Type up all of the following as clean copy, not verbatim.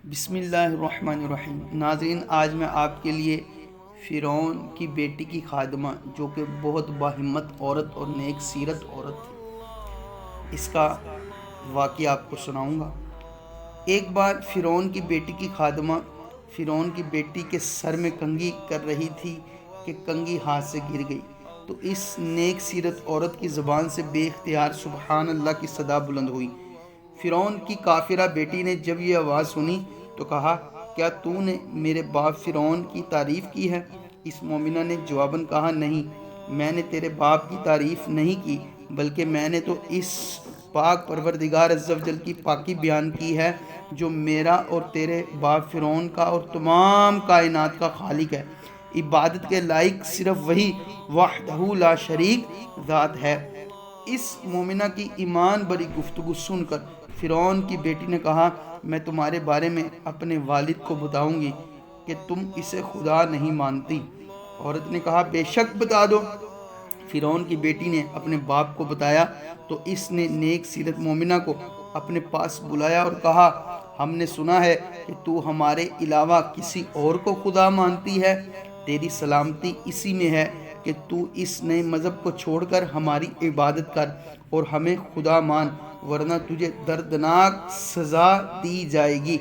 بسم اللہ الرحمن الرحیم۔ ناظرین، آج میں آپ کے لیے فرعون کی بیٹی کی خادمہ جو کہ بہت باہمت عورت اور نیک سیرت عورت تھی، اس کا واقعہ آپ کو سناؤں گا۔ ایک بار فرعون کی بیٹی کی خادمہ فرعون کی بیٹی کے سر میں کنگھی کر رہی تھی کہ کنگھی ہاتھ سے گر گئی، تو اس نیک سیرت عورت کی زبان سے بے اختیار سبحان اللہ کی صدا بلند ہوئی۔ فرعون کی کافرہ بیٹی نے جب یہ آواز سنی تو کہا، کیا تو نے میرے باپ فرعون کی تعریف کی ہے؟ اس مومنہ نے جواباً کہا، نہیں، میں نے تیرے باپ کی تعریف نہیں کی، بلکہ میں نے تو اس پاک پروردگار عز و جل کی پاکی بیان کی ہے جو میرا اور تیرے باپ فرعون کا اور تمام کائنات کا خالق ہے۔ عبادت کے لائق صرف وہی وحدہ لا شریک ذات ہے۔ اس مومنہ کی ایمان بری گفتگو سن کر فرعون کی بیٹی نے کہا، میں تمہارے بارے میں اپنے والد کو بتاؤں گی کہ تم اسے خدا نہیں مانتی۔ عورت نے کہا، بے شک بتا دو۔ فرعون کی بیٹی نے اپنے باپ کو بتایا تو اس نے نیک سیرت مومنہ کو اپنے پاس بلایا اور کہا، ہم نے سنا ہے کہ تو ہمارے علاوہ کسی اور کو خدا مانتی ہے۔ تیری سلامتی اسی میں ہے کہ تو اس نئے مذہب کو چھوڑ کر ہماری عبادت کر اور ہمیں خدا مان، ورنہ تجھے دردناک سزا دی جائے گی۔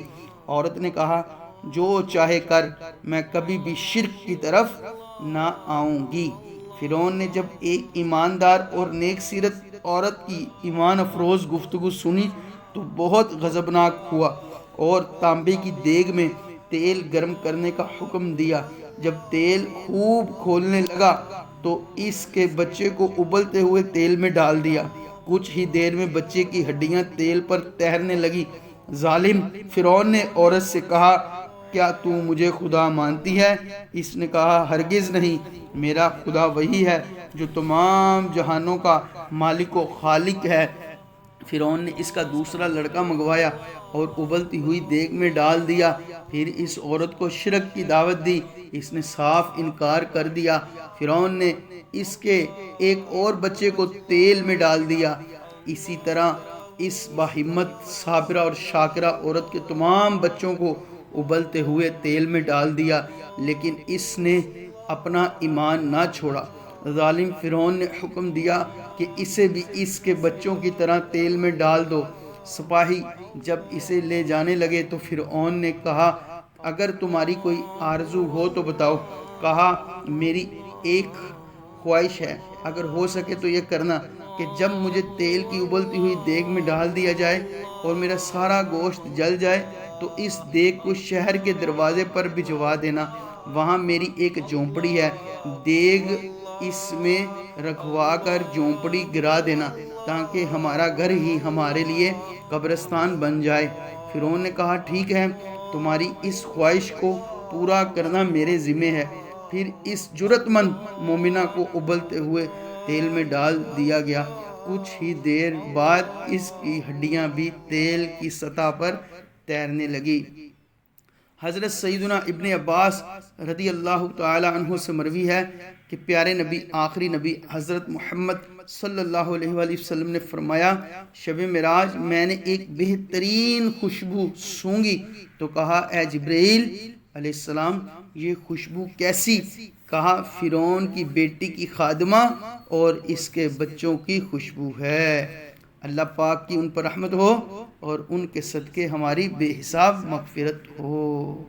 عورت نے کہا، جو چاہے کر، میں کبھی بھی شرک کی طرف نہ آؤں گی۔ فرعون نے جب ایک ایماندار اور نیک سیرت عورت کی ایمان افروز گفتگو سنی تو بہت غضبناک ہوا اور تانبے کی دیگ میں تیل گرم کرنے کا حکم دیا۔ جب تیل خوب کھولنے لگا تو اس کے بچے کو ابلتے ہوئے تیل میں ڈال دیا۔ کچھ ہی دیر میں بچے کی ہڈیاں تیل پر تیرنے لگی۔ ظالم فرعون نے عورت سے کہا، کیا تو مجھے خدا مانتی ہے؟ اس نے کہا، ہرگز نہیں، میرا خدا وہی ہے جو تمام جہانوں کا مالک و خالق ہے۔ فرعون نے اس کا دوسرا لڑکا منگوایا اور ابلتی ہوئی دیگ میں ڈال دیا۔ پھر اس عورت کو شرک کی دعوت دی، اس نے صاف انکار کر دیا۔ فرعون نے اس کے ایک اور بچے کو تیل میں ڈال دیا۔ اسی طرح اس باہمت صابرہ اور شاکرہ عورت کے تمام بچوں کو ابلتے ہوئے تیل میں ڈال دیا، لیکن اس نے اپنا ایمان نہ چھوڑا۔ ظالم فرعون نے حکم دیا کہ اسے بھی اس کے بچوں کی طرح تیل میں ڈال دو۔ سپاہی جب اسے لے جانے لگے تو فرعون نے کہا، اگر تمہاری کوئی آرزو ہو تو بتاؤ۔ کہا، میری ایک خواہش ہے، اگر ہو سکے تو یہ کرنا کہ جب مجھے تیل کی ابلتی ہوئی دیگ میں ڈال دیا جائے اور میرا سارا گوشت جل جائے تو اس دیگ کو شہر کے دروازے پر بھجوا دینا۔ وہاں میری ایک جھونپڑی ہے، دیگ اس میں رکھوا کر جھونپڑی گرا دینا تاکہ ہمارا گھر ہی ہمارے لیے قبرستان بن جائے۔ فرعون نے کہا، ٹھیک ہے، تمہاری اس خواہش کو پورا کرنا میرے ذمہ ہے۔ پھر اس جرأت مند مومنہ کو ابلتے ہوئے تیل میں ڈال دیا گیا۔ کچھ ہی دیر بعد اس کی ہڈیاں بھی تیل کی سطح پر تیرنے لگی۔ حضرت سیدنا ابن عباس رضی اللہ تعالی عنہ سے مروی ہے کہ پیارے نبی، آخری نبی حضرت محمد صلی اللہ علیہ وآلہ وسلم نے فرمایا، شب معراج میں نے ایک بہترین خوشبو سونگی تو کہا، اے جبرائیل علیہ السلام، یہ خوشبو کیسی؟ کہا، فرعون کی بیٹی کی خادمہ اور اس کے بچوں کی خوشبو ہے۔ اللہ پاک کی ان پر رحمت ہو اور ان کے صدقے ہماری بے حساب مغفرت ہو۔